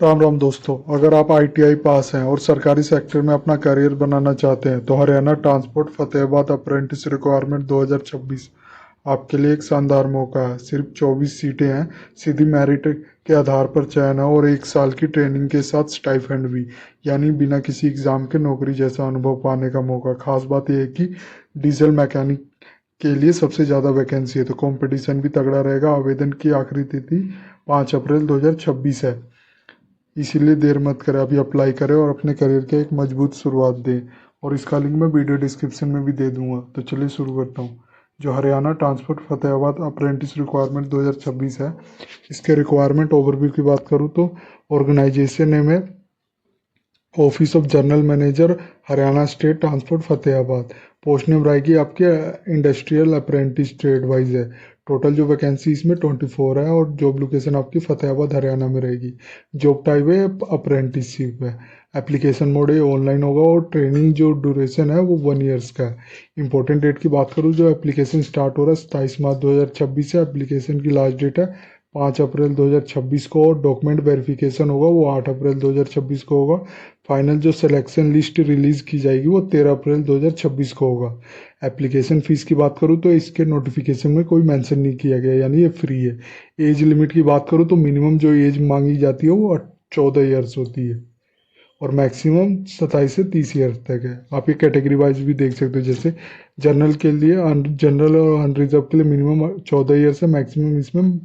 राम राम दोस्तों। अगर आप आईटीआई पास हैं और सरकारी सेक्टर में अपना करियर बनाना चाहते हैं तो Haryana transport Fatehabad apprentice requirement 2026 आपके लिए एक शानदार मौका है। सिर्फ 24 सीटें हैं, सीधी मेरिट के आधार पर चयन है और 1 साल की ट्रेनिंग के साथ स्टाइपेंड भी, यानी बिना किसी एग्जाम के नौकरी जैसा अनुभव पाने का मौका। खास बात यह है कि डीजल मैकेनिक के लिए सबसे ज़्यादा वैकेंसी है, तो कंपटीशन भी तगड़ा रहेगा। आवेदन की आखिरी तिथि 5 अप्रैल 2026 है, इसीलिए देर मत करें, अभी अप्लाई करें और अपने करियर के एक मजबूत शुरुआत दें। और इसका लिंक मैं वीडियो डिस्क्रिप्शन में भी दे दूंगा। तो चलिए शुरू करता हूँ। जो Haryana transport Fatehabad apprentice requirement 2026 है, इसके रिक्वायरमेंट ओवरव्यू की बात करूँ तो ऑर्गेनाइजेशन नेम है office of general manager, Haryana state transport Fatehabad. Post name रहेगी आपके इंडस्ट्रियल अप्रेंटिस ट्रेड वाइज है। टोटल जो वैकेंसी इसमें 24 है और जॉब लोकेशन आपकी फतेहाबाद हरियाणा में रहेगी। जॉब टाइप है अप्रेंटिसशिप है। एप्लीकेशन मोड है ऑनलाइन होगा और ट्रेनिंग जो ड्यूरेशन है वो 1 ईयर्स का है। इंपॉर्टेंट डेट की बात करूँ, जो एप्लीकेशन स्टार्ट हो रहा है 27 मार्च 2026 से। एप्लीकेशन की लास्ट डेट है 5 अप्रैल 2026 को और डॉक्यूमेंट वेरिफिकेशन होगा वो 8 अप्रैल 2026 को होगा। फाइनल जो सिलेक्शन लिस्ट रिलीज की जाएगी वो 13 अप्रैल 2026 को होगा। एप्लीकेशन फीस की बात करूँ तो इसके नोटिफिकेशन में कोई मेंशन नहीं किया गया, यानी ये फ्री है। एज लिमिट की बात करूँ तो मिनिमम जो एज मांगी जाती है वो 14 ईयर्स होती है और मैक्सिमम 27 से 30 ईयर्स तक है। आप ये कैटेगरी वाइज भी देख सकते हो, जैसे जनरल के लिए, जनरल और अनरिजर्व के लिए मिनिमम 14 ईयर्स है, मैक्सिमम इसमें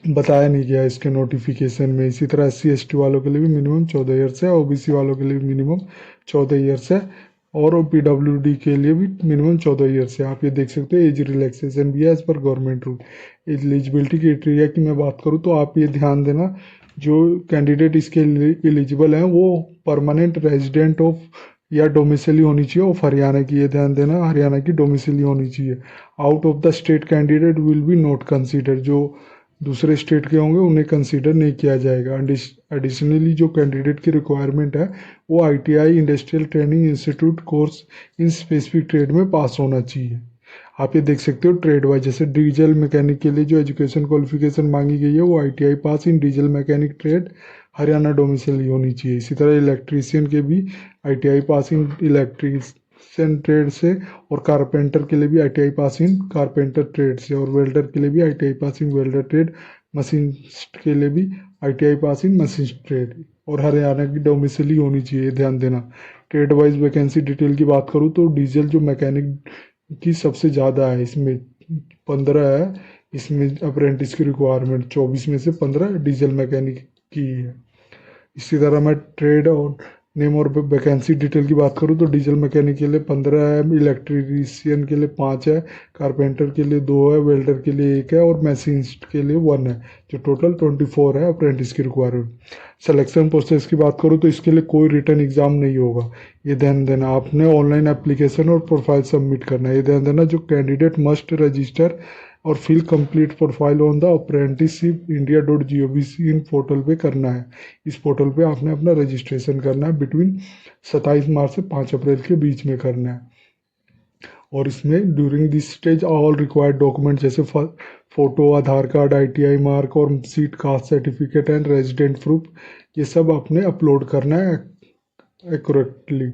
बताया नहीं गया इसके नोटिफिकेशन में। इसी तरह SC ST वालों के लिए भी मिनिमम 14 ईयर्स है, OBC वालों के लिए भी मिनिमम 14 ईयर्स है और PWD के लिए भी मिनिमम 14 ईयर्स है। आप ये देख सकते हो। एज रिलैक्सेशन भी है as per government rule. Eligibility criteria की मैं बात करूँ तो आप ये ध्यान देना, जो कैंडिडेट इसके एलिजिबल हैं वो परमानेंट रेजिडेंट ऑफ या डोमिसिली होनी चाहिए ऑफ हरियाणा की। ये ध्यान देना, हरियाणा की डोमिसिली होनी चाहिए। Out of the state candidate will be not consider, जो दूसरे स्टेट के होंगे उन्हें कंसीडर नहीं किया जाएगा। एडिशनली जो कैंडिडेट की रिक्वायरमेंट है वो ITI industrial training institute course in specific trade में पास होना चाहिए। आप ये देख सकते हो ट्रेड वाइज, जैसे डीजल मैकेनिक के लिए जो एजुकेशन क्वालिफिकेशन मांगी गई है वो ITI pass in diesel mechanic trade Haryana domicile होनी चाहिए। इसी तरह इलेक्ट्रीशियन के भी ITI पास इन इलेक्ट्रीशियन ट्रेड से और कारपेंटर के लिए भी ITI पास इन कारपेंटर ट्रेड से और वेल्डर के लिए भी ITI पास इन वेल्डर ट्रेड, मशीनिस्ट के लिए भी ITI पास इन मशीन ट्रेड और हरियाणा की डोमिसाइल होनी चाहिए, ध्यान देना। ट्रेड वाइज वैकेंसी डिटेल की बात करूँ तो डीजल जो मैकेनिक की सबसे ज़्यादा है, इसमें 15 है। इसमें अप्रेंटिस की रिक्वायरमेंट 24 में से 15 डीजल मैकेनिक की है। इसी तरह मैं ट्रेड और नेम और वैकेंसी डिटेल की बात करूँ तो डीजल मैकेनिक के लिए 15 है, इलेक्ट्रीशियन के लिए 5 है, कारपेंटर के लिए 2 है, वेल्डर के लिए 1 है और मशीनिस्ट के लिए 1 है। जो टोटल 24 है अप्रेंटिस की रिक्वायरमेंट। सिलेक्शन प्रोसेस की बात करूँ तो इसके लिए कोई रिटर्न एग्जाम नहीं होगा, ये ध्यान देना। आपने ऑनलाइन एप्लीकेशन और प्रोफाइल सबमिट करना है, ये ध्यान देना। जो कैंडिडेट मस्ट रजिस्टर और fill complete profile on the apprenticeship india.gov in portal पे करना है। इस पोर्टल पे आपने अपना रजिस्ट्रेशन करना है बिटवीन 27 मार्च से 5 अप्रैल के बीच में करना है। और इसमें during this stage all required document जैसे photo, Aadhaar card, ITI mark और sheet caste certificate and resident proof, ये सब आपने अपलोड करना है accurately.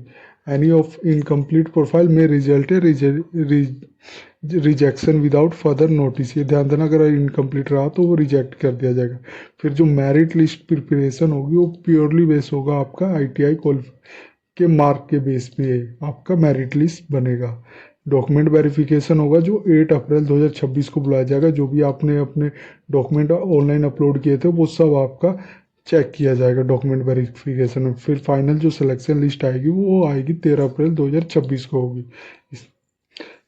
Any of incomplete profile में result rejection without further notice, ये ध्यान देना। अगर इनकम्प्लीट रहा तो वो रिजेक्ट कर दिया जाएगा। फिर जो मेरिट लिस्ट प्रिपरेशन होगी वो प्योरली बेस होगा आपका ITI के मार्क के बेस पे आपका मेरिट लिस्ट बनेगा। डॉक्यूमेंट वेरिफिकेशन होगा जो 8 अप्रैल 2026 को बुलाया जाएगा। जो भी आपने अपने डॉक्यूमेंट ऑनलाइन अपलोड किए थे वो सब आपका चेक किया जाएगा डॉक्यूमेंट वेरिफिकेशन में। फिर फाइनल जो सिलेक्शन लिस्ट आएगी वो आएगी 13 अप्रैल 2026 को होगी। इस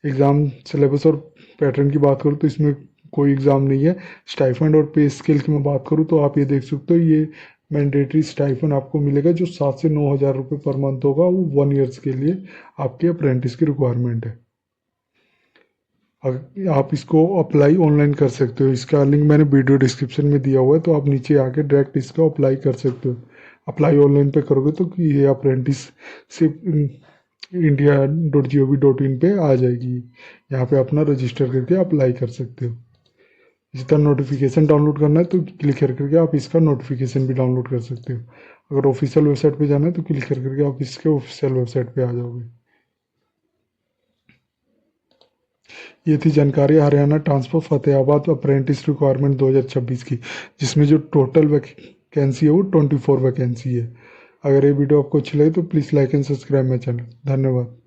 एग्ज़ाम सिलेबस और पैटर्न की बात करूँ तो इसमें कोई एग्ज़ाम नहीं है। स्टाइफंड और पे स्केल की मैं बात करूँ तो आप ये देख सकते हो, ये मैंडेटरी स्टाइफंड आपको मिलेगा जो 7 से 9 हज़ार रुपये पर मंथ होगा, वो 1 ईयर्स के लिए आपके अप्रेंटिस की रिक्वायरमेंट है। आप इसको अप्लाई ऑनलाइन कर सकते हो, इसका लिंक मैंने वीडियो डिस्क्रिप्शन में दिया हुआ है, तो आप नीचे आके डायरेक्ट इसको अप्लाई कर सकते हो। अप्लाई ऑनलाइन पे करोगे तो कि ये अप्रेंटिसशिप india.gov.in पे आ जाएगी। यहाँ पे अपना रजिस्टर करके अप्लाई कर सकते हो। इसी तरह नोटिफिकेशन डाउनलोड करना है तो क्लिक कर करके आप इसका नोटिफिकेशन भी डाउनलोड कर सकते हो। अगर ऑफिशियल वेबसाइट पे जाना है तो क्लिक कर करके आप इसके ऑफिशियल वेबसाइट पे आ जाओगे। ये थी जानकारी Haryana transport Fatehabad apprentice requirement 2026 की, जिसमें जो टोटल वैकेंसी है वो 24 वैकेंसी है। अगर ये वीडियो आपको अच्छी लगी तो please like and subscribe my channel. धन्यवाद।